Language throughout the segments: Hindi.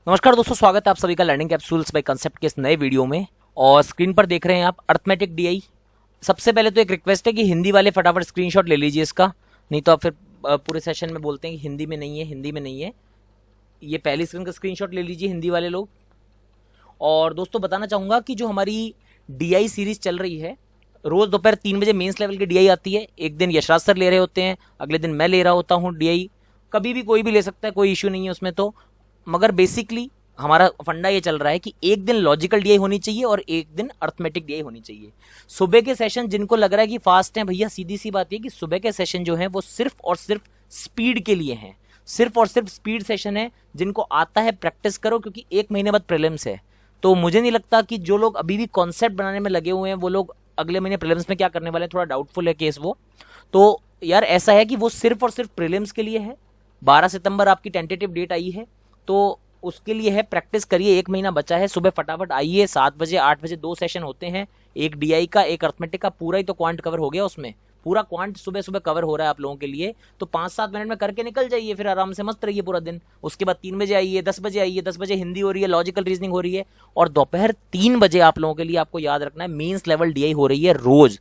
नमस्कार दोस्तों, स्वागत है आप सभी का लर्निंग कैप्सूल्स बाय कांसेप्ट के इस नए वीडियो में। और स्क्रीन पर देख रहे हैं आप अर्थमेटिक डीआई। सबसे पहले तो एक रिक्वेस्ट है कि हिंदी वाले फटाफट स्क्रीनशॉट ले लीजिए इसका, नहीं तो आप फिर पूरे सेशन में बोलते हैं कि हिंदी में नहीं है, हिंदी में नहीं है। ये पहली स्क्रीन का स्क्रीनशॉट ले लीजिए हिंदी वाले लोग। और दोस्तों बताना चाहूँगा कि जो हमारी डीआई सीरीज चल रही है, रोज़ दोपहर 3 बजे मेंस लेवल की डीआई आती है। एक दिन यशराज सर ले रहे होते हैं, अगले दिन मैं ले रहा होता हूँ डीआई। कभी भी कोई भी ले सकता है, कोई इश्यू नहीं है उसमें तो। मगर बेसिकली हमारा फंडा ये चल रहा है कि एक दिन लॉजिकल डीआई होनी चाहिए और एक दिन अर्थमेटिक डीआई होनी चाहिए। सुबह के सेशन जिनको लग रहा है कि फास्ट हैं भैया, सीधी सी बात है कि सुबह के सेशन जो है वो सिर्फ और सिर्फ स्पीड के लिए हैं, सिर्फ और सिर्फ स्पीड सेशन है। जिनको आता है प्रैक्टिस करो, क्योंकि 1 महीने बाद प्रीलिम्स है। तो मुझे नहीं लगता कि जो लोग अभी भी कॉन्सेप्ट बनाने में लगे हुए हैं वो लोग अगले महीने प्रीलिम्स में क्या करने वाले हैं, थोड़ा डाउटफुल है केस वो। तो यार ऐसा है कि वो सिर्फ और सिर्फ प्रीलिम्स के लिए है। 12 सितंबर आपकी टेंटेटिव डेट आई है, तो उसके लिए है। प्रैक्टिस करिए, 1 महीना बचा है। सुबह फटाफट आइए, 7 बजे 8 बजे 2 सेशन होते हैं, एक डीआई का एक अर्थमेटिक का। पूरा ही तो क्वांट कवर हो गया उसमें, पूरा क्वांट सुबह सुबह कवर हो रहा है आप लोगों के लिए। तो 5-7 मिनट में करके निकल जाइए, फिर आराम से मस्त रहिए पूरा दिन। उसके बाद 3 बजे आइए, 10 बजे आइए। 10 बजे हिंदी हो रही है, लॉजिकल रीजनिंग हो रही है। और दोपहर 3 बजे आप लोगों के लिए आपको याद रखना है मेंस लेवल डीआई हो रही है रोज,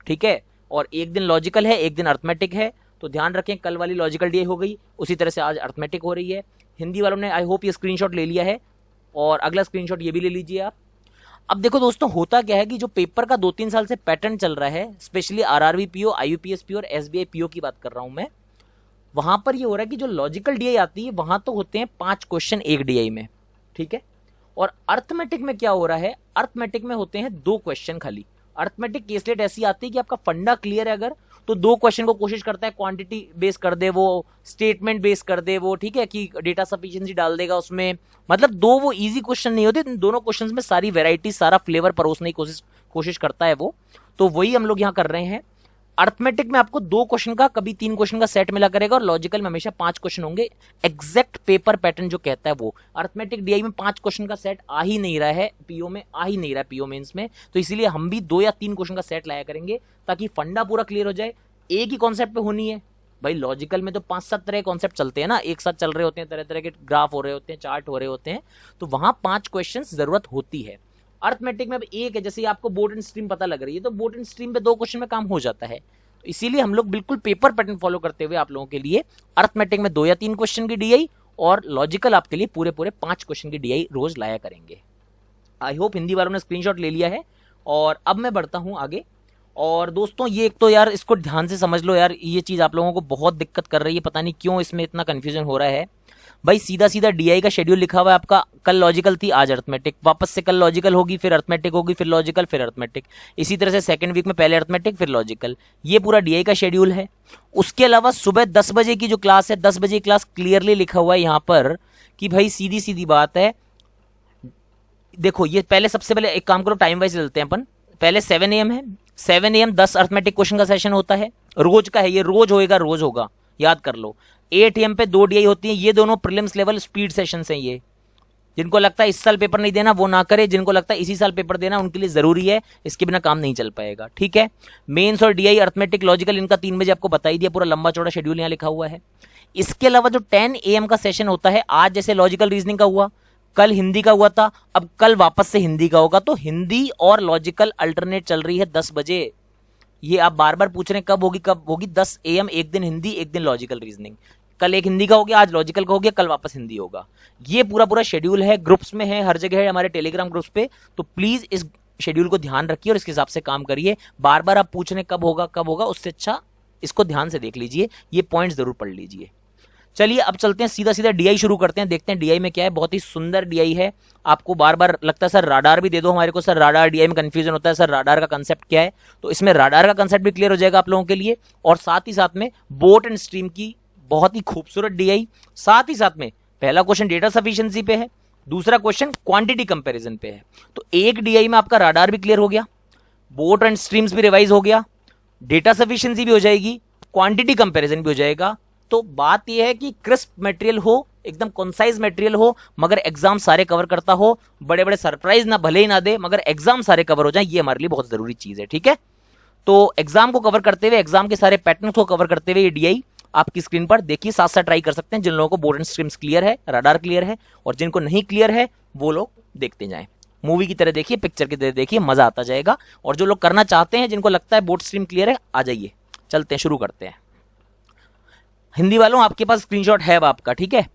ठीक है। और एक दिन लॉजिकल है, एक दिन अर्थमेटिक है। तो ध्यान रखें, कल वाली लॉजिकल डीआई हो गई, उसी तरह से आज अर्थमेटिक हो रही है। हिंदी वालों ने आई होप ये स्क्रीनशॉट ले लिया है, और अगला स्क्रीनशॉट ये भी ले लीजिए आप। अब देखो दोस्तों, होता क्या है कि जो पेपर का 2-3 साल से पैटर्न चल रहा है, specially RRB PO, IUPS PO और एसबीआई पीओ की बात कर रहा हूं मैं। वहां पर ये हो रहा है कि जो लॉजिकल डीआई आती है वहां तो होते हैं 5 क्वेश्चन एक डीआई में, ठीक है। और अर्थमेटिक में क्या हो रहा है, अर्थमेटिक में होते हैं 2 क्वेश्चन खाली। अर्थमेटिक केसलेट ऐसी आती है कि आपका फंडा क्लियर है अगर, तो 2 क्वेश्चन को कोशिश करता है क्वांटिटी बेस कर दे वो, स्टेटमेंट बेस कर दे वो, ठीक है, कि डेटा सफिशिएंसी डाल देगा उसमें। मतलब 2 वो इजी क्वेश्चन नहीं होते, दोनों क्वेश्चंस में सारी वैरायटी, सारा फ्लेवर परोसने की कोशिश करता है वो। तो वही हम लोग यहाँ कर रहे हैं। अर्थमेटिक में आपको 2 क्वेश्चन का, कभी 3 क्वेश्चन का सेट मिला करेगा, और लॉजिकल में हमेशा 5 क्वेश्चन होंगे। एग्जैक्ट पेपर पैटर्न जो कहता है वो। अर्थमेटिक डीआई में 5 क्वेश्चन का सेट आ ही नहीं रहा है, पीओ में आ ही नहीं रहा है, पीओ मेंस में। तो इसीलिए हम भी 2 या 3 क्वेश्चन का सेट लाया करेंगे, ताकि फंडा पूरा क्लियर हो जाए। एक ही कॉन्सेप्ट पे होनी है भाई। लॉजिकल में तो 5-7 तरह के कॉन्सेप्ट चलते हैं ना, एक साथ चल रहे होते हैं, तरह तरह के ग्राफ हो रहे होते हैं, चार्ट हो रहे होते हैं। तो वहां 5 क्वेश्चन जरूरत होती है। अर्थमेटिक में अब एक है, जैसे आपको बोर्ड एंड स्ट्रीम पता लग रही है, तो बोर्ड एंड स्ट्रीम पे 2 क्वेश्चन में काम हो जाता है। तो इसीलिए हम लोग बिल्कुल पेपर पैटर्न फॉलो करते हुए आप लोगों के लिए अर्थमेटिक में 2 या 3 क्वेश्चन की डीआई, और लॉजिकल आपके लिए पूरे पूरे 5 क्वेश्चन की डीआई रोज लाया करेंगे। आई होप हिंदी वालों ने स्क्रीनशॉट ले लिया है। और अब मैं बढ़ता हूं आगे। और दोस्तों ये एक तो यार इसको ध्यान से समझ लो यार, ये चीज आप लोगों को बहुत दिक्कत कर रही है, पता नहीं क्यों इसमें इतना कंफ्यूजन हो रहा है भाई। सीधा सीधा डीआई का शेड्यूल लिखा हुआ है आपका, कल लॉजिकल थी, आज अर्थमेटिक, वापस से कल लॉजिकल होगी, फिर अर्थमेटिक होगी, फिर लॉजिकल, फिर अर्थमेटिक। इसी तरह से सेकंड वीक में पहले अर्थमेटिक फिर लॉजिकल। ये पूरा डीआई का शेड्यूल है। उसके अलावा सुबह 10 बजे की जो क्लास है, 10 बजे की क्लास क्लियरली लिखा हुआ है यहाँ पर कि भाई सीधी सीधी बात है। देखो ये पहले, सबसे पहले एक काम करो, टाइम वाइज चलते हैं अपन। पहले 7 AM है, 7 AM 10 अर्थमेटिक क्वेश्चन का सेशन होता है, रोज का है ये, रोज होएगा, रोज होगा, याद कर लो। 8 AM पे 2 डीआई होती है, ये दोनों प्रीलिम्स लेवल स्पीड सेशंस हैं ये। जिनको लगता है इस साल पेपर नहीं देना वो ना करे, जिनको लगता है इसी साल पेपर देना उनके लिए जरूरी है, इसके बिना काम नहीं चल पाएगा, ठीक है। मेंस और डीआई, अर्थमेटिक, लॉजिकल, इनका 3 बजे आपको बता ही दिया, पूरा लंबा चौड़ा शेड्यूल यहाँ लिखा हुआ है। इसके अलावा जो 10 AM का सेशन होता है, आज जैसे लॉजिकल रीजनिंग का हुआ, कल हिंदी का हुआ था, अब कल वापस से हिंदी का होगा। तो हिंदी और लॉजिकल अल्टरनेट चल रही है 10 बजे। ये आप बार बार पूछ रहे हैं कब होगी कब होगी, 10 AM एक दिन हिंदी, एक दिन लॉजिकल रीजनिंग। कल एक हिंदी का हो गया, आज लॉजिकल का हो गया, कल वापस हिंदी होगा। ये पूरा पूरा शेड्यूल है, ग्रुप्स में है, हर जगह है हमारे टेलीग्राम ग्रुप्स पे। तो प्लीज इस शेड्यूल को ध्यान रखिए और इसके हिसाब से काम करिए। बार बार आप पूछ रहे कब होगा कब होगा, उससे अच्छा इसको ध्यान से देख लीजिए, ये पॉइंट जरूर पढ़ लीजिए। चलिए अब चलते हैं, सीधा सीधा डीआई शुरू करते हैं, देखते हैं डीआई में क्या है। बहुत ही सुंदर डीआई है। आपको बार बार लगता है सर राडार भी दे दो हमारे को, सर राडार, डीआई में कंफ्यूजन होता है, सर राडार का कंसेप्ट क्या है। तो इसमें राडार का कंसेप्ट भी क्लियर हो जाएगा आप लोगों के लिए, और साथ ही साथ में बोट एंड स्ट्रीम की बहुत ही खूबसूरत डीआई। साथ ही साथ में पहला क्वेश्चन डेटा सफिशिएंसी पे है, दूसरा क्वेश्चन क्वांटिटी कंपैरिजन पे है। तो एक डीआई में आपका राडार भी क्लियर हो गया, बोट एंड स्ट्रीम्स भी रिवाइज हो गया, डेटा सफिशिएंसी भी हो जाएगी, क्वांटिटी कंपैरिजन भी हो जाएगा। तो बात यह है कि क्रिस्प मटेरियल हो, एकदम कॉन्साइज मटेरियल हो, मगर एग्जाम सारे कवर करता हो, बड़े बड़े सरप्राइज ना भले ही ना दे, मगर एग्जाम सारे कवर हो जाए, ये हमारे लिए बहुत जरूरी चीज है, ठीक है। तो एग्जाम को कवर करते हुए, एग्जाम के सारे पैटर्न को कवर करते हुए ये डीआई आपकी स्क्रीन पर देखिए, साथ साथ ट्राई कर सकते हैं। जिन लोगों को बोर्ड एंड स्ट्रीम्स क्लियर है, रडार क्लियर है, और जिनको नहीं क्लियर है वो लोग देखते जाएं। मूवी की तरह देखिए, पिक्चर की तरह देखिए, मजा आता जाएगा। और जो लोग करना चाहते हैं, जिनको लगता है बोर्ड स्ट्रीम क्लियर है, आ जाइए, चलते हैं, शुरू करते हैं। हिंदी वालों, आपके पास स्क्रीनशॉट है आपका, ठीक है।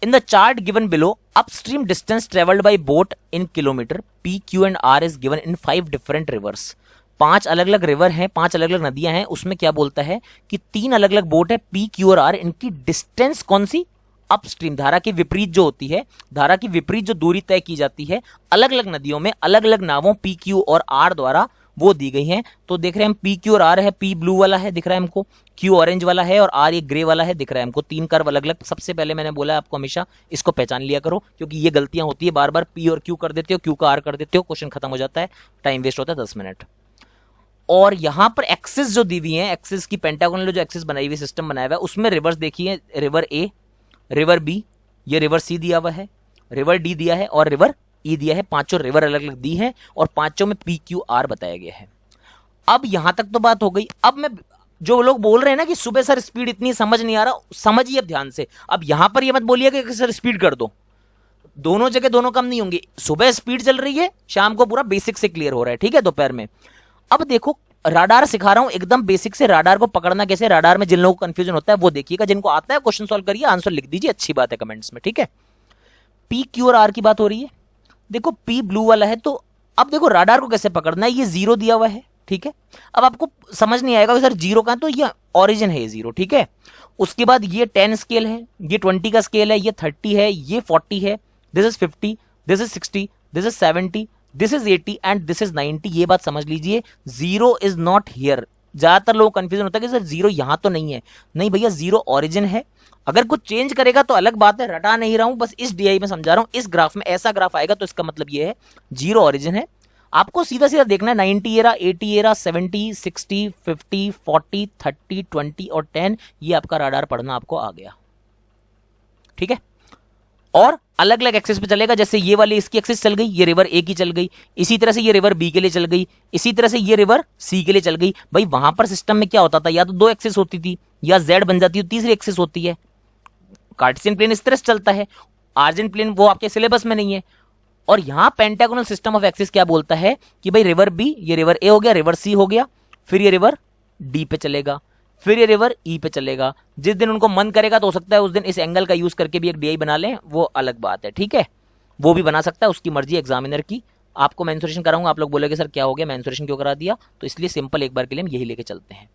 In the chart given below, upstream distance travelled by boat in kilometre, P, Q and R is given in 5 different reverse. 5 अलग अलग रिवर हैं, 5 अलग अलग नदियां हैं। उसमें क्या बोलता है कि 3 अलग अलग बोट है, P, Q और R। इनकी डिस्टेंस कौन सी? अपस्ट्रीम, धारा के विपरीत जो होती है, धारा की विपरीत जो दूरी तय की जाती है अलग अलग नदियों में, अलग अलग नावों P, Q और R द्वारा, वो दी गई हैं। तो देख रहे हैं हम, P, Q और R है। P ब्लू वाला है, दिख रहा है हमको, Q ऑरेंज वाला है, और R ये ग्रे वाला है, दिख रहा है हमको। 3 कर्व अलग अलग। सबसे पहले मैंने बोला आपको हमेशा इसको पहचान लिया करो, क्योंकि ये गलतियां होती है, बार बार P और Q कर देते हो, Q का R कर देते हो, क्वेश्चन खत्म हो जाता है, टाइम वेस्ट होता है 10 मिनट। और यहां पर एक्सिस जो दी हुई है, एक्सिस की पेंटागोनल जो एक्सिस बनाई हुई सिस्टम बनाया हुआ है, उसमें रिवर्स देखिए, रिवर ए, रिवर बी, ये रिवर सी दिया हुआ है, रिवर डी दिया है, और रिवर ई दिया है। 5 रिवर अलग अलग दी है, और 5 में P, Q, R बताया गया है। अब यहां तक तो बात हो गई। अब मैं, जो लोग बोल रहे हैं ना कि सुबह सर स्पीड इतनी समझ नहीं आ रहा, समझिए अब ध्यान से। अब यहां पर ये मत बोलिए कि सर स्पीड कर दो, दोनों जगह दोनों कम नहीं होंगे। सुबह स्पीड चल रही है, शाम को पूरा बेसिक से क्लियर हो रहा है, ठीक है, दोपहर में। अब देखो, राडार सिखा रहा हूं एकदम बेसिक से, राडार को पकड़ना कैसे। राडार में जिन लोगों को कंफ्यूजन होता है वो देखिएगा, जिनको आता है क्वेश्चन सॉल्व करिए, आंसर लिख दीजिए, अच्छी बात है कमेंट्स में, ठीक है। P, Q और R की बात हो रही है। देखो P ब्लू वाला है, तो अब देखो राडार को कैसे पकड़ना है। ये 0 दिया हुआ है, ठीक है। अब आपको समझ नहीं आएगा कि सर 0 कहां, तो ये ऑरिजिन है, ये 0, ठीक है। उसके बाद ये 10 स्केल है, ये 20 का स्केल है, ये 30 है, ये 40 है, this is 50, this is 60, this is 70, this is 80 and this is 90। ये बात समझ लीजिए, 0 इज नॉट हियर। ज्यादातर लोग कंफ्यूजन होता है कि सर 0 यहां तो नहीं है। नहीं भैया, 0 ऑरिजिन है। अगर कुछ चेंज करेगा तो अलग बात है, रटा नहीं रहा हूं, बस इस DI में समझा रहा हूं। इस ग्राफ में ऐसा ग्राफ आएगा तो इसका मतलब ये है 0 ऑरिजिन है। आपको सीधा सीधा देखना है, 90 एरा, 80 एरा, 70, 60, 50, 40, 30, 20 और 10। ये आपका राडार पढ़ना आपको आ गया, ठीक है। और अलग अलग एक्सिस पे चलेगा, जैसे ये वाली इसकी एक्सिस चल गई, ये रिवर ए की चल गई, इसी तरह से ये रिवर बी के लिए चल गई, इसी तरह से ये रिवर सी के लिए चल गई। भाई वहां पर सिस्टम में क्या होता था, या तो 2 एक्सिस होती थी, या जेड बन जाती है, तीसरी एक्सिस होती है। कार्टेशियन प्लेन इस तरह से चलता है, आर्जेंट प्लेन वो आपके सिलेबस में नहीं है। और यहां पेंटागोनल सिस्टम ऑफ एक्सिस क्या बोलता है कि भाई रिवर बी, ये रिवर ए हो गया, रिवर सी हो गया, फिर ये रिवर डी पे चलेगा, फिर ये रिवर ई पे चलेगा। जिस दिन उनको मन करेगा तो हो सकता है उस दिन इस एंगल का यूज करके भी एक DI बना लें, वो अलग बात है, ठीक है। वो भी बना सकता है, उसकी मर्जी एग्जामिनर की। आपको मेंसुरेशन कराऊंगा, आप लोग बोलेंगे सर क्या हो गया, मेंसुरेशन क्यों करा दिया, तो इसलिए सिंपल एक बार के लिए हम यही लेके चलते हैं।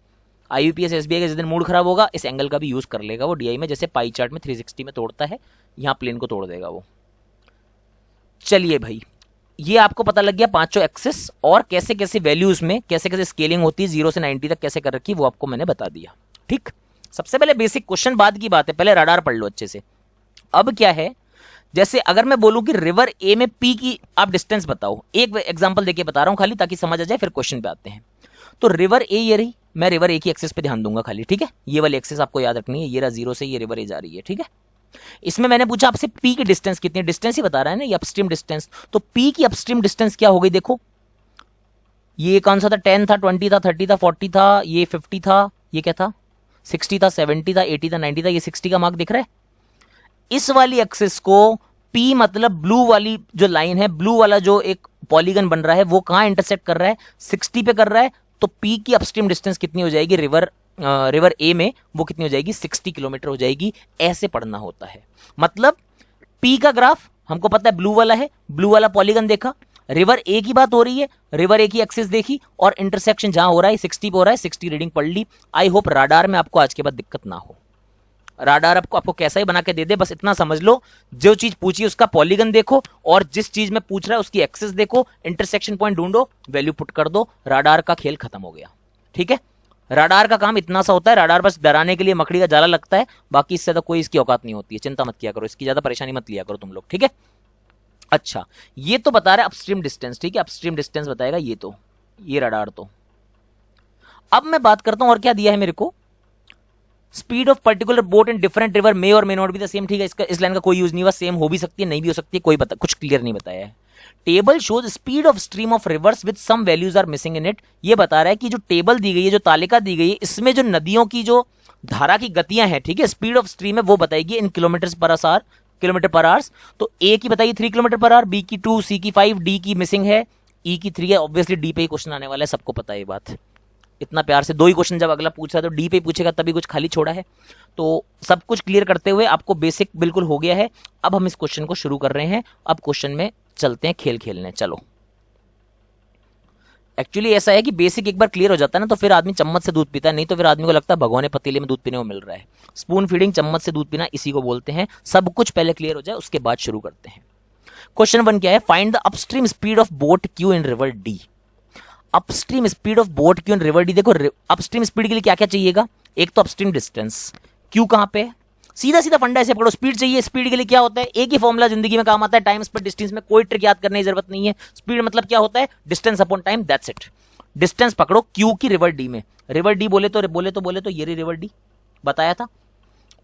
IUPS SBI का जिस दिन मूड खराब होगा, इस एंगल का भी यूज कर लेगा वो DI में, जैसे पाई चार्ट में 360 में तोड़ता है, यहां प्लेन को तोड़ देगा वो। चलिए भाई, ये आपको पता लग गया 5 एक्सिस, और कैसे कैसे वैल्यूज में कैसे कैसे स्केलिंग होती है, 0 से 90 तक कैसे कर रखी वो आपको मैंने बता दिया, ठीक। सबसे पहले बेसिक क्वेश्चन बाद की बात है, पहले राडार पढ़ लो अच्छे से। अब क्या है, जैसे अगर मैं बोलूं कि रिवर ए में P की आप डिस्टेंस बताओ, एक एग्जांपल देके बता रहा हूं खाली ताकि समझ आ जाए, फिर क्वेश्चन पे आते हैं। तो रिवर ए ये रही, मैं रिवर ए की एक्सिस पे ध्यान दूंगा खाली, ठीक है। ये वाली एक्सिस आपको याद रखनी है, ये रहा 0 से ये रिवर ए जा रही है, ठीक है। इसमें मैंने पूछा आपसे P की डिस्टेंस कितनी, डिस्टेंस ही बता रहा है ना, ये अपस्ट्रीम डिस्टेंस। तो P की अपस्ट्रीम डिस्टेंस क्या हो गई, देखो ये कौन सा था, 10 था, 20 था, 30 था, 40 था, ये 50 था, ये क्या था, 60 था, 70 था, 80 था, 90 था, ये 60 का मार्क दिख रहा है। इस वाली एक्सिस को P मतलब ब्लू वाली जो लाइन है, ब्लू वाला जो एक पॉलीगन बन रहा है, वो कहां इंटरसेक्ट कर रहा है, 60 पे कर रहा है। तो P की अपस्ट्रीम डिस्टेंस कितनी हो जाएगी रिवर ए में, वो कितनी हो जाएगी, 60 किलोमीटर हो जाएगी। ऐसे पढ़ना होता है। मतलब P का ग्राफ हमको पता है ब्लू वाला है, ब्लू वाला पॉलीगन देखा, रिवर ए की बात हो रही है, रिवर ए की एक्सिस देखी, और इंटरसेक्शन जहां हो रहा है 60 पे हो रहा है, 60 रीडिंग पढ़ ली। आई होप राडार में आपको आज के बाद दिक्कत ना हो। राडार आपको कैसा ही बना के दे दे, बस इतना समझ लो, जो चीज पूछी उसका पॉलीगन देखो, और जिस चीज में पूछ रहा है उसकी एक्सिस देखो, इंटरसेक्शन पॉइंट ढूंढो, वैल्यू पुट कर दो, राडार का खेल खत्म हो गया, ठीक है। राडार का काम इतना सा होता है, राडार बस डराने के लिए मकड़ी का जाला लगता है, बाकी इससे तो कोई इसकी औकात नहीं होती है। चिंता मत किया करो, इसकी ज्यादा परेशानी मत लिया करो तुम लोग, ठीक है। अच्छा, ये तो बता रहा है अपस्ट्रीम डिस्टेंस, ठीक है, अपस्ट्रीम डिस्टेंस बताएगा ये, तो ये राडार। तो अब मैं बात करता हूं और क्या दिया है मेरे को, speed of particular boat in different river may और may not be the same, ठीक है। इसका इस लाइन का कोई यूज नहीं हुआ, सेम हो भी सकती है, नहीं भी हो सकती है, कोई कुछ क्लियर नहीं बताया है। Table shows speed of stream of rivers with some values are missing in it. ये बता रहा है कि जो टेबल दी गई है, जो तालिका दी गई है, इसमें जो नदियों की जो धारा की गतियां हैं, ठीक है, स्पीड ऑफ स्ट्रीम है वो बताएगी इन किलोमीटर पर आवर्स। तो ए की बताइए 3 किलोमीटर पर आवर, बी की 2, सी की 5, डी की मिसिंग है, ई की 3 है। ऑब्वियसली डी पे ही क्वेश्चन आने वाला है, सबको पता है ये बात। इतना प्यार से 2 ही क्वेश्चन जब अगला पूछ रहा है तो डी पे पूछेगा, तभी कुछ खाली छोड़ा है। तो सब कुछ क्लियर करते हुए आपको बेसिक बिल्कुल हो गया है। अब हम इस क्वेश्चन को शुरू कर रहे हैं। अब क्वेश्चन में चलते हैं, खेल खेलने। चलो, एक्चुअली ऐसा है कि बेसिक एक बार क्लियर हो जाता है ना, तो फिर आदमी चम्मच से दूध पीता है, नहीं तो फिर आदमी को लगता है भगोने पतीले में दूध पीने को मिल रहा है। स्पून फीडिंग, चम्मच से दूध पीना, इसी को बोलते हैं। सब कुछ पहले क्लियर हो जाए उसके बाद शुरू करते हैं। क्वेश्चन 1 क्या है? Find the upstream speed of boat Q in river D. Upstream speed of boat Q in river D. देखो, अपस्ट्रीम स्पीड के लिए क्या क्या चाहिएगा? एक तो अपस्ट्रीम डिस्टेंस, क्यू कहां पे है, सीधा सीधा फंडा ऐसे पकड़ो, स्पीड चाहिए। स्पीड के लिए क्या होता है? एक ही फॉर्मूला जिंदगी में काम आता है, टाइम स्पीड डिस्टेंस में कोई ट्रिक याद करने की जरूरत नहीं है। स्पीड मतलब क्या होता है? Distance upon time, that's it. Distance पकड़ो क्यू की रिवर डी में। रिवर डी बोले तो ये रिवर डी बताया था।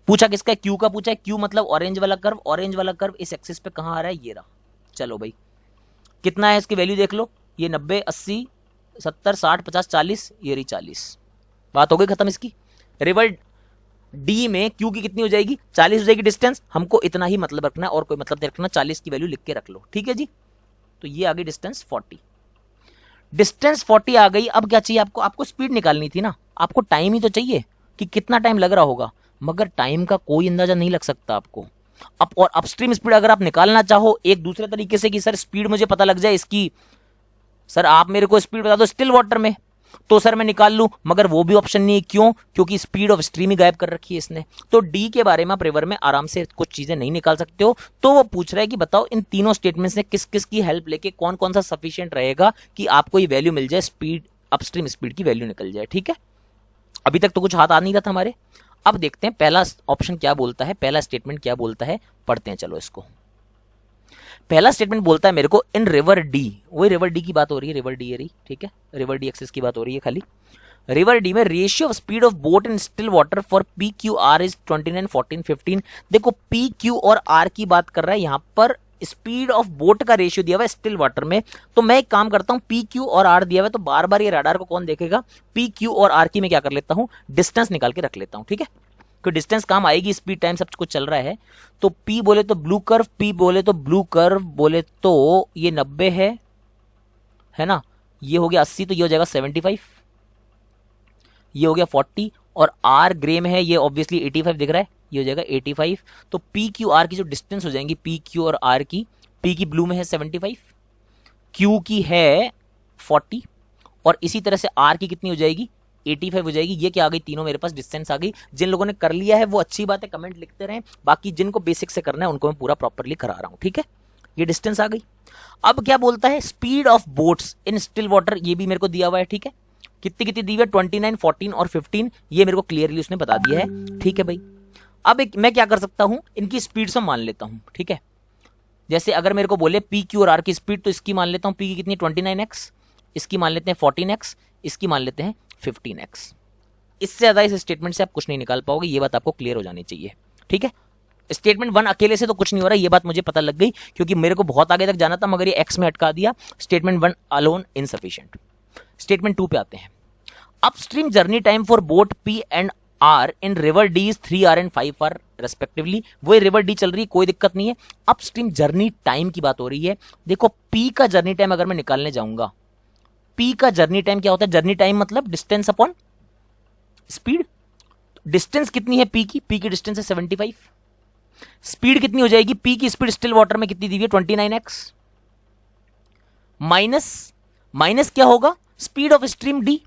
पूछा किसका है? क्यू का पूछा है। क्यू मतलब ऑरेंज वाला कर्व, ऑरेंज वाला कर्व इस एक्सिस पे कहां आ रहा है? ये रहा। चलो भाई, कितना है इसकी वैल्यू देख लो, ये 90, 80, 70, 60, 50, 40, ये रही 40। बात हो गई खत्म इसकी। रिवर डी में क्यू की कितनी हो जाएगी? 40 हो जाएगी डिस्टेंस। हमको इतना ही मतलब रखना है और कोई मतलब नहीं रखना। 40 की वैल्यू लिख के रख लो, ठीक है जी। तो ये आ गई डिस्टेंस 40। डिस्टेंस 40 आ गई। अब क्या चाहिए आपको? आपको स्पीड निकालनी थी ना। आपको टाइम ही तो चाहिए कि कितना टाइम लग रहा होगा, मगर टाइम का कोई अंदाजा नहीं लग सकता आपको। अब और अपस्ट्रीम स्पीड अगर आप निकालना चाहो एक दूसरे तरीके से कि सर स्पीड मुझे पता लग जाए इसकी, सर आप मेरे को स्पीड बता दो स्टिल वाटर में, तो सर मैं निकाल लूं, मगर वो भी ऑप्शन नहीं है। क्यों? क्योंकि स्पीड ऑफ स्ट्रीम ही गायब कर रखी है इसने। तो डी के बारे में आप रिवर में आराम से कुछ चीजें नहीं निकाल सकते हो। तो वो पूछ रहा है कि बताओ इन तीनों स्टेटमेंट से किस किस की हेल्प लेके कौन कौन सा सफिशिएंट रहेगा कि आपको ये वैल्यू मिल जाए, स्पीड अपस्ट्रीम स्पीड की वैल्यू निकल जाए, ठीक है। अभी तक तो कुछ हाथ आ नहीं रहा था हमारे। अब देखते हैं पहला ऑप्शन क्या बोलता है, पहला स्टेटमेंट क्या बोलता है, पढ़ते हैं चलो इसको। पहला स्टेटमेंट बोलता है मेरे को इन रिवर डी, वही रिवर डी की बात हो रही है, रिवर डी ये रही, ठीक है, रिवर डी एक्सिस की बात हो रही है खाली। रिवर डी में ratio of speed of boat in still water for P Q R is 29, 14, 15। देखो पी क्यू और आर की बात कर रहा है यहां पर। स्पीड ऑफ बोट का रेशियो दिया हुआ है स्टिल वाटर में। तो मैं एक काम करता हूं, पी क्यू और आर दिया हुआ है तो बार बार ये रडार को कौन देखेगा? पी क्यू और आर की मैं क्या कर लेता हूं, डिस्टेंस निकाल के रख लेता हूं, ठीक है। क्योंकि डिस्टेंस काम आएगी, स्पीड टाइम सब कुछ चल रहा है। तो P बोले तो ब्लू कर्व, P बोले तो ब्लू कर्व बोले तो ये 90 है ना, ये हो गया 80, तो ये हो जाएगा 75, ये हो गया 40, और R ग्रे में है, ये ऑब्वियसली 85 दिख रहा है, ये हो जाएगा 85। तो P Q R की जो डिस्टेंस हो जाएंगी, P Q और R की, P की ब्लू में है 75, Q की है 40, और इसी तरह से R की कितनी हो जाएगी? 85 हो जाएगी। ये क्या आ गई? तीनों मेरे पास डिस्टेंस आ गई। जिन लोगों ने कर लिया है वो अच्छी बात है, कमेंट लिखते रहें। बाकी जिनको बेसिक से करना है उनको मैं पूरा प्रॉपरली करा रहा हूं, ठीक है। ये डिस्टेंस आ गई। अब क्या बोलता है? Speed of boats in still water, ये भी मेरे को दिया हुआ है, ठीक है। कितनी कितनी दी हुई है? 29, 14 और 15, ये मेरे को क्लियरली उसने बता दिया है, ठीक है भाई। अब मैं क्या कर सकता हूं, इनकी स्पीड से मान लेता हूं, ठीक है। जैसे अगर मेरे को बोले पी क्यू और आर की स्पीड, तो इसकी मान लेता हूं पी की कितनी 29x, इसकी मान लेते हैं 14x, इसकी मान लेते हैं 15x। इससे ज्यादा इस स्टेटमेंट से आप कुछ नहीं निकाल पाओगे, ये बात आपको क्लियर हो जानी चाहिए, ठीक है। स्टेटमेंट 1 अकेले से तो कुछ नहीं हो रहा, ये बात मुझे पता लग गई, क्योंकि मेरे को बहुत आगे तक जाना था मगर ये x में अटका दिया। Statement 1 alone insufficient. स्टेटमेंट 2 पे आते हैं। Upstream journey time for boat P and R in river D is 3R and 5R respectively. वो रिवर D चल रही है, कोई दिक्कत नहीं है। अपस्ट्रीम जर्नी टाइम की बात हो रही है। देखो P का जर्नी टाइम अगर मैं निकालने जाऊंगा, P का जर्नी टाइम क्या होता है? जर्नी टाइम मतलब डिस्टेंस अपॉन स्पीड। डिस्टेंस कितनी है P की? P की डिस्टेंस है 75। स्पीड कितनी हो जाएगी? P की स्पीड स्टिल वाटर में कितनी दी हुई है? 29x। माइनस क्या होगा? Speed of stream D।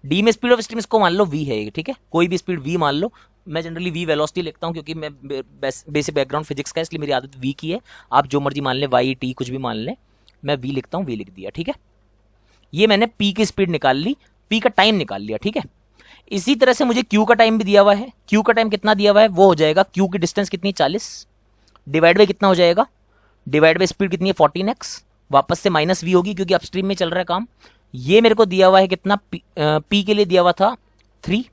D में स्पीड ऑफ स्ट्रीम इसको मान लो V है, ठीक है। कोई भी स्पीड V मान लो। मैं जनरली V वेलोसिटी लिखता हूं क्योंकि मैं बेसिक बैकग्राउंड फिजिक्स का, इसलिए मेरी आदत V की है। आप जो मर्जी मान लें, Y T कुछ भी मान लें, मैं V लिखता हूं, V लिख दिया, ठीक है। ये मैंने P की स्पीड निकाल ली, P का टाइम निकाल लिया, ठीक है। इसी तरह से मुझे Q का टाइम भी दिया हुआ है। Q का टाइम कितना दिया हुआ है? वो हो जाएगा Q की डिस्टेंस कितनी 40 डिवाइड बाई कितना हो जाएगा? डिवाइड बाई स्पीड कितनी है 14x, वापस से माइनस V होगी क्योंकि अपस्ट्रीम में चल रहा है काम। ये मेरे को दिया हुआ है कितना? P के लिए दिया हुआ था 3।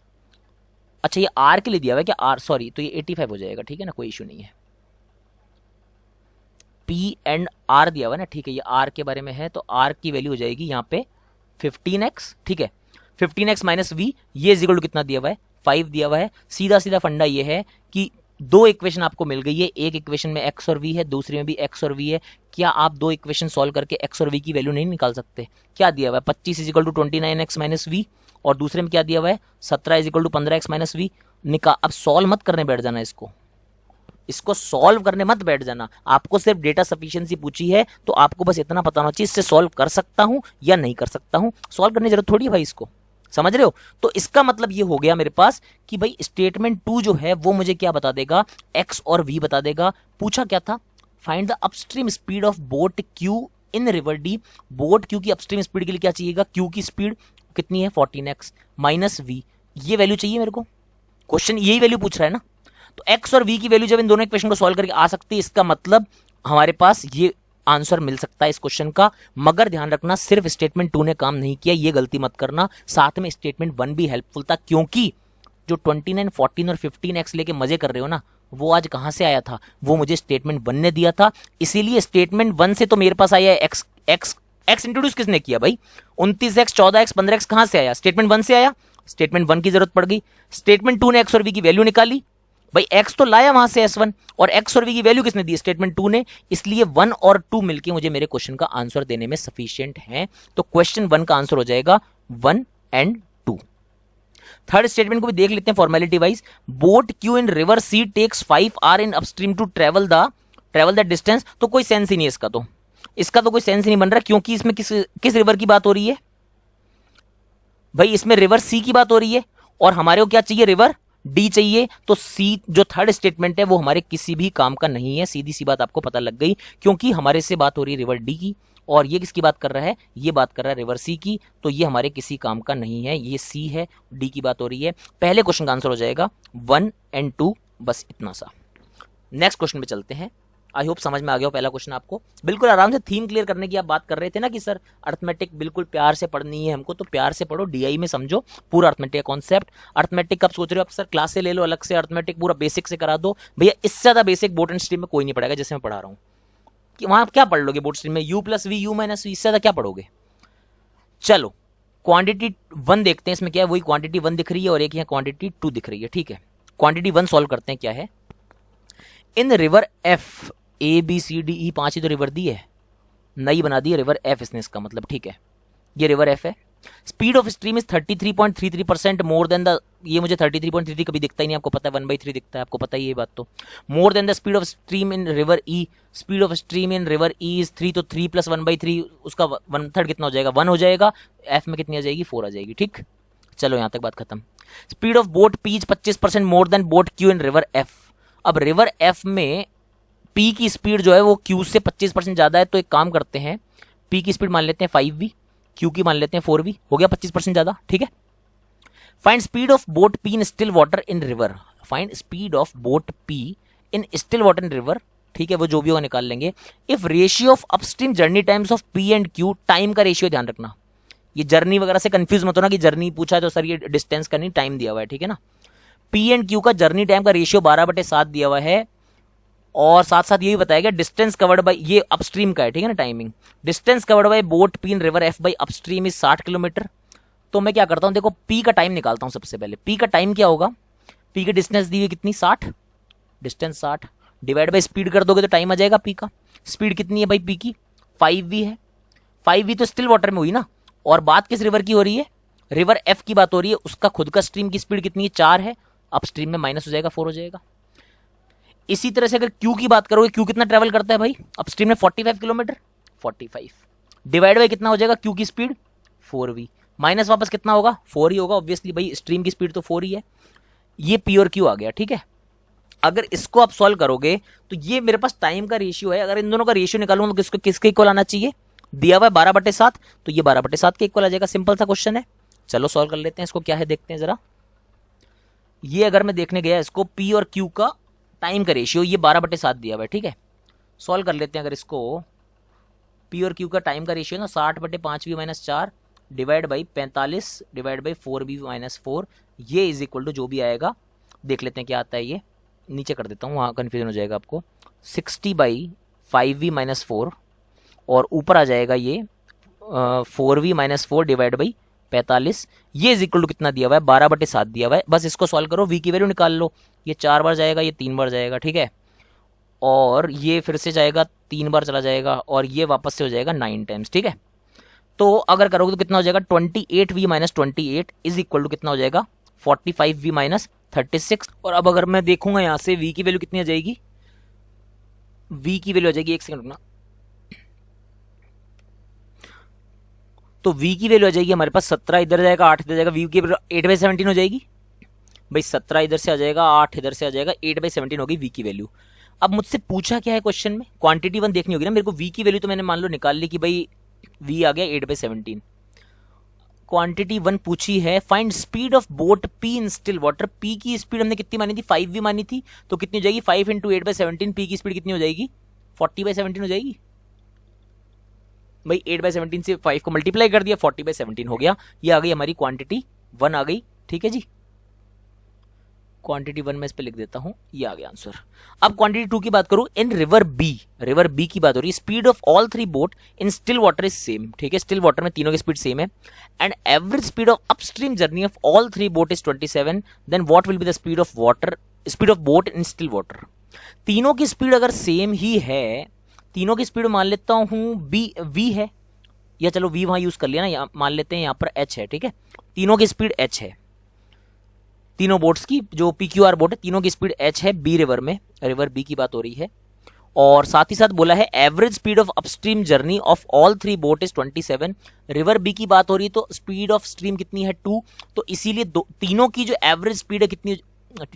अच्छा ये R के लिए दिया हुआ है क्या? R सॉरी, तो ये 85 हो जाएगा, ठीक है ना, कोई इशू नहीं है। P एंड R दिया हुआ है ना, ठीक है। ये R के बारे में है, तो R की वैल्यू हो जाएगी यहाँ पे 15x, ठीक है। 15x माइनस V, ये इज इक्वल टू कितना दिया हुआ है? 5 दिया हुआ है। सीधा सीधा फंडा ये है कि दो इक्वेशन आपको मिल गई है, एक इक्वेशन में x और v है, दूसरी में भी x और v है। क्या आप दो इक्वेशन सॉल्व करके x और v की वैल्यू नहीं निकाल सकते? क्या दिया हुआ है 25 is equal to 29x minus v, और दूसरे में क्या दिया हुआ है 17 is equal to 15x minus v. निकाल, अब सॉल्व मत करने बैठ जाना, इसको सॉल्व करने मत बैठ जाना। आपको सिर्फ डेटा सफिशिएंसी पूछी है तो आपको बस इतना पता होना चाहिए इससे सॉल्व कर सकता हूं या नहीं कर सकता हूं। सॉल्व करने की जरूरत थोड़ी है भाई इसको, समझ रहे हो? तो इसका मतलब ये हो गया मेरे पास कि भाई स्टेटमेंट 2 जो है वो मुझे क्या बता देगा, x और v बता देगा। पूछा क्या था, find the upstream speed of boat q in river D. Boat q की अपस्ट्रीम स्पीड के लिए क्या चाहिएगा, q की स्पीड कितनी है 14x माइनस v, ये वैल्यू चाहिए मेरे को। क्वेश्चन यही वैल्यू पूछ रहा है ना, तो x और v की वैल्यू जब इन दोनों इक्वेशन को सॉल्व करके आ सकती है, इसका मतलब हमारे पास ये आंसर मिल सकता है इस क्वेश्चन का। मगर ध्यान रखना सिर्फ स्टेटमेंट 2 ने काम नहीं किया, ये गलती मत करना, साथ में स्टेटमेंट 1 भी हेल्पफुल था। क्योंकि जो 29, 14 और 15x लेके मजे कर रहे हो ना, वो आज कहां से आया था, वो मुझे स्टेटमेंट 1 ने दिया था। इसीलिए स्टेटमेंट 1 से तो मेरे पास आया है x इंट्रोड्यूस किसने किया भाई, 29x 14x 15x कहां से आया, स्टेटमेंट 1 से आया। स्टेटमेंट 1 की जरूरत पड़ गई, स्टेटमेंट 2 ने x और v की वैल्यू निकाली, भाई x तो लाया वहां से S1, और x और v की वैल्यू किसने दी, स्टेटमेंट 2 ने। इसलिए 1 और 2 मिलके मुझे मेरे क्वेश्चन का आंसर देने में सफिशिएंट है। तो क्वेश्चन 1 का आंसर हो जाएगा 1 एंड 2। थर्ड स्टेटमेंट को भी देख लेते हैं formality wise. Boat Q in river C takes 5 hour in upstream to travel the distance. तो कोई सेंस ही नहीं इसका तो कोई सेंस ही नहीं बन रहा, क्योंकि इसमें किस रिवर की बात हो रही है भाई, इसमें रिवर सी की बात हो रही है, और हमारे को क्या चाहिए, रिवर डी चाहिए। तो सी जो थर्ड स्टेटमेंट है वो हमारे किसी भी काम का नहीं है, सीधी सी बात आपको पता लग गई, क्योंकि हमारे से बात हो रही है रिवर डी की, और ये किसकी बात कर रहा है, ये बात कर रहा है रिवर सी की। तो ये हमारे किसी काम का नहीं है, ये सी है, डी की बात हो रही है। पहले क्वेश्चन का आंसर हो जाएगा 1 एंड 2, बस इतना सा। नेक्स्ट क्वेश्चन पे चलते हैं। आई होप समझ में आ गया हो पहला क्वेश्चन आपको। बिल्कुल आराम से थीम क्लियर करने की आप बात कर रहे थे ना कि सर अर्थमेटिक बिल्कुल प्यार से पढ़नी है हमको, तो प्यार से पढ़ो, डीआई में समझो पूरा अर्थमेटिक कॉन्सेप्ट। अर्थमेटिक कब सोच रहे हो आप, सर क्लास से ले लो अलग से, अर्थमेटिक पूरा बेसिक से करा दो भैया। इससे ज्यादा बेसिक बोर्ड एंड स्ट्रीम में कोई नहीं पढ़ाएगा जैसे मैं पढ़ा रहा हूँ, कि वहां क्या पढ़ लोगे बोर्ड स्ट्रीम में, u plus v u minus v, इससे ज्यादा क्या पढ़ोगे। चलो क्वांटिटी 1 देखते हैं, इसमें क्या है, वही क्वांटिटी 1 दिख रही है और एक यहाँ क्वांटिटी 2 दिख रही है, ठीक है। क्वांटिटी 1 सॉल्व करते हैं, क्या है, in river F A B C D E 5 ही तो रिवर दी है, नई बना दी है रिवर एफ इसने, इसका मतलब ठीक है ये रिवर एफ है। Speed of stream is 33.33% more than the, ये मुझे 33.33 कभी दिखता ही नहीं, आपको पता है 1/3 दिखता है, आपको पता ही ये बात। तो more than the speed of stream in river E, speed of stream in river E is 3, तो 3 + 1/3 उसका 1/3 कितना हो जाएगा, 1 हो जाएगा। एफ में कितनी आ जाएगी, 4 आ जाएगी, ठीक। चलो यहां तक बात खत्म। Speed of boat P is 25% more than boat Q in river F. अब रिवर एफ में पी की स्पीड जो है वो क्यू से 25% ज्यादा है, तो एक काम करते हैं, पी की स्पीड मान लेते हैं 5v, क्यू की मान लेते हैं 4v, हो गया 25% ज्यादा, ठीक है। Find speed of boat P in still water in river, find speed of boat P in still water in river, ठीक है, वो जो भी होगा निकाल लेंगे। If ratio of upstream journey times of P and Q, time का रेशियो ध्यान रखना, ये जर्नी वगैरह से कंफ्यूज मत होना कि जर्नी पूछा है तो सर ये डिस्टेंस का नहीं, टाइम दिया हुआ है, ठीक है ना। पी एंड क्यू का जर्नी टाइम का रेशियो 12/7 दिया हुआ है, और साथ साथ ये भी बताया गया डिस्टेंस कवर्ड बाय, ये अपस्ट्रीम का है, ठीक है ना, timing. Distance covered by boat P in river F by upstream is 60 kilometre. तो मैं क्या करता हूं, देखो पी का टाइम निकालता हूं सबसे पहले। पी का टाइम क्या होगा, पी की डिस्टेंस दी हुई कितनी 60, डिस्टेंस 60 डिवाइड बाय स्पीड कर दोगे तो टाइम आ जाएगा पी का। स्पीड कितनी है भाई पी की, 5v है, 5v तो स्टिल वाटर में हुई ना, और बात किस रिवर की हो रही है, रिवर एफ की बात हो रही है। उसका खुद का स्ट्रीम की स्पीड कितनी है, 4 है, अपस्ट्रीम में माइनस हो जाएगा, 4 हो जाएगा। इसी तरह से अगर क्यू की बात करोगे, क्यू कितना ट्रेवल करता है भाई अपस्ट्रीम में, 45 किलोमीटर, 45 डिवाइड बाय कितना हो जाएगा, क्यू की स्पीड 4v, माइनस वापस कितना होगा, 4 ही होगा ऑब्वियसली भाई, स्ट्रीम की स्पीड तो 4 ही है। ये पी और क्यू आ गया, ठीक है। अगर इसको आप सॉल्व करोगे तो ये मेरे पास टाइम का रेशियो है, अगर इन दोनों का रेशियो निकालूंगा तो किसके इक्वल आना चाहिए, दिया हुआ है 12/7, तो ये 12/7 के इक्वल आ जाएगा। सिंपल सा क्वेश्चन है, चलो सॉल्व कर लेते हैं इसको, क्या है देखते हैं जरा। ये अगर मैं देखने गया इसको, पी और क्यू का टाइम का रेशियो, ये 12/7 दिया हुआ है, ठीक है। सॉल्व कर लेते हैं, अगर इसको पी और क्यू का टाइम का रेशियो ना 60/5v - 4 divide by 45 divide by 4v - 4, ये इज इक्वल टू जो भी आएगा देख लेते हैं क्या आता है। ये नीचे कर देता हूँ, वहाँ कन्फ्यूजन हो जाएगा आपको। 60/5v - 4 और ऊपर आ जाएगा ये 4v - 4 डिवाइड बाई 45, ये इज इक्वल टू कितना दिया हुआ है, 12/7 दिया हुआ है। बस इसको सॉल्व करो, v की वैल्यू निकाल लो। ये 4 बार जाएगा, ये 3 बार जाएगा, ठीक है, और ये फिर से जाएगा, 3 बार चला जाएगा, और ये वापस से हो जाएगा 9 टाइम्स, ठीक है। तो अगर करोगे तो कितना हो जाएगा, 28v minus 28 is equal to कितना हो जाएगा, 45v माइनस 36। और अब अगर मैं देखूंगा यहाँ से v की वैल्यू कितनी आ जाएगी, v की वैल्यू आ जाएगी, एक सेकंड रुकना, तो v की वैल्यू आ जाएगी हमारे पास 17, इधर जाएगा 8 इधर जाएगा, v की वैल्यू 8/17 हो जाएगी भाई। 17 इधर से आ जाएगा, 8 इधर से आ जाएगा, 8/17 होगी v की वैल्यू। अब मुझसे पूछा क्या है क्वेश्चन में, क्वांटिटी 1 देखनी होगी ना मेरे को। v की वैल्यू तो मैंने मान लो निकाल ली कि भाई v आ गया 8/17। क्वांटिटी 1 पूछी है, find speed of boat p in still water. p की स्पीड हमने कितनी मानी थी, 5v मानी थी, तो कितनी हो जाएगी, 5 × 8/17, p की स्पीड कितनी हो जाएगी, 40/17 हो जाएगी भाई। 8/17 से 5 को मल्टीप्लाई कर दिया, 40/17 हो गया। ये आ गई हमारी क्वांटिटी 1 आ गई, ठीक है जी। क्वांटिटी 1 में इस पे लिख देता हूं, ये आ गया आंसर। अब क्वांटिटी 2 की बात करूं, इन रिवर बी की बात हो रही है, speed of all 3 boat in still water is same, ठीक है, स्टिल वाटर में तीनों की स्पीड सेम है, and average speed of upstream journey of all 3 boat is 27, then what will be the speed of boat in still water. तीनों की स्पीड अगर सेम ही है, तीनों की स्पीड मान लेता हूं v है, या चलो v वहां यूज कर लिया ना, मान लेते हैं यहां पर h है, ठीक है, तीनों की स्पीड h है, तीनों बोट्स की जो PQR बोट है तीनों की स्पीड h है, बी रिवर बी की बात हो रही है। और साथ ही साथ बोला है average speed of upstream journey of all 3 boat is 27। River B की बात हो रही है तो स्पीड ऑफ स्ट्रीम कितनी है 2, तो इसीलिए तीनों की जो एवरेज स्पीड है कितनी,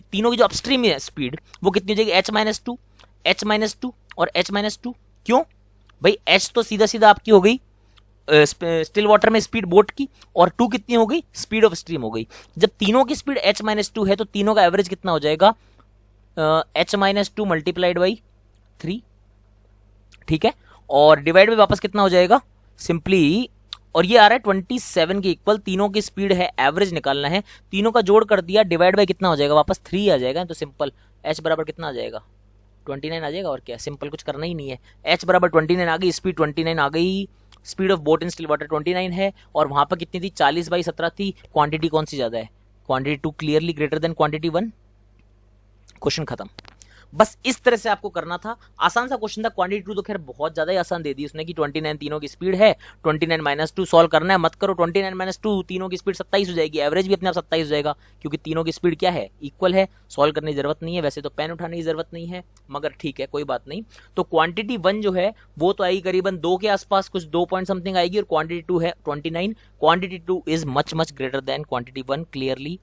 तीनों की जो अपस्ट्रीम है स्पीड वो कितनी हो जाएगी, h-2 और h-2। क्यों भाई, h तो सीधा सीधा आपकी हो गई स्टिल वाटर में स्पीड बोट की, और 2 कितनी हो गई, स्पीड ऑफ स्ट्रीम हो गई। जब तीनों की स्पीड h-2 है तो तीनों का एवरेज कितना हो जाएगा, h-2 मल्टीप्लाइड बाई 3, ठीक है, और डिवाइड में वापस कितना हो जाएगा सिंपली, और ये आ रहा है 27 के इक्वल, तीनों की स्पीड है, एवरेज निकालना है, तीनों का जोड़ कर दिया, डिवाइड बाई कितना हो जाएगा, वापस 3 आ जाएगा, तो सिंपल h बराबर कितना आ जाएगा, 29 आ जाएगा। और क्या, सिंपल, कुछ करना ही नहीं है। h बराबर 29 आ गई, स्पीड 29 आ गई, speed of boat in still water 29 है, और वहां पर कितनी थी, 40/17 थी। क्वांटिटी कौन सी ज्यादा है, quantity 2 clearly greater than quantity 1। Question खत्म। बस इस तरह से आपको करना था, आसान सा क्वेश्चन था। क्वांटिटी 2 तो खैर बहुत ज्यादा ही आसान दे दी उसने कि 29 तीनों की स्पीड है, 29 - 2 सॉल्व करना है, मत करो। 29 - 2 तीनों की स्पीड 27 हो जाएगी, एवरेज भी अपने आप 27 हो जाएगा, क्योंकि तीनों की स्पीड क्या है, इक्वल है। सॉल्व करने की जरूरत नहीं है, वैसे तो पेन उठाने की जरूरत नहीं है, मगर ठीक है कोई बात नहीं। तो क्वांटिटी 1 जो है वो तो आएगी करीबन 2 के आसपास, कुछ 2 पॉइंट समथिंग आएगी, और क्वांटिटी 2 है 29। Quantity 2 is much greater than quantity 1 clearly.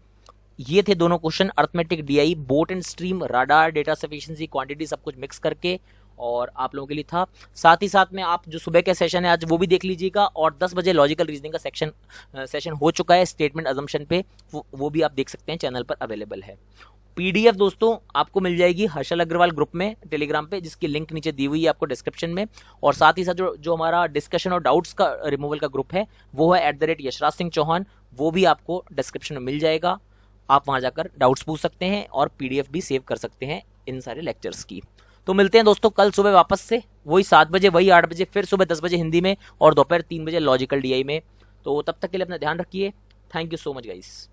ये थे दोनों question, arithmetic DI, boat and stream, radar, data sufficiency, quantity, सब कुछ मिक्स करके और आप लोगों के लिए था। साथ ही साथ में आप जो सुबह का सेशन है आज वो भी देख लीजिएगा, और 10 बजे लॉजिकल रीजनिंग का सेशन हो चुका है स्टेटमेंट अजम्पशन पे, वो भी आप देख सकते हैं, चैनल पर अवेलेबल है। पीडीएफ दोस्तों आपको मिल जाएगी हर्षल अग्रवाल ग्रुप में टेलीग्राम पे, जिसकी लिंक नीचे दी हुई है आपको डिस्क्रिप्शन में। और साथ ही साथ जो हमारा डिस्कशन और डाउट्स का रिमूवल का ग्रुप है वो है @यशराज सिंह चौहान, वो भी आपको डिस्क्रिप्शन में मिल जाएगा। आप वहां जाकर डाउट्स पूछ सकते हैं और पीडीएफ भी सेव कर सकते हैं इन सारे लेक्चर्स की। तो मिलते हैं दोस्तों कल सुबह वापस से, वही 7 बजे, वही 8 बजे, फिर सुबह 10 बजे हिंदी में, और दोपहर 3 बजे लॉजिकल डीआई में। तो तब तक के लिए अपना ध्यान रखिए। Thank you so much guys.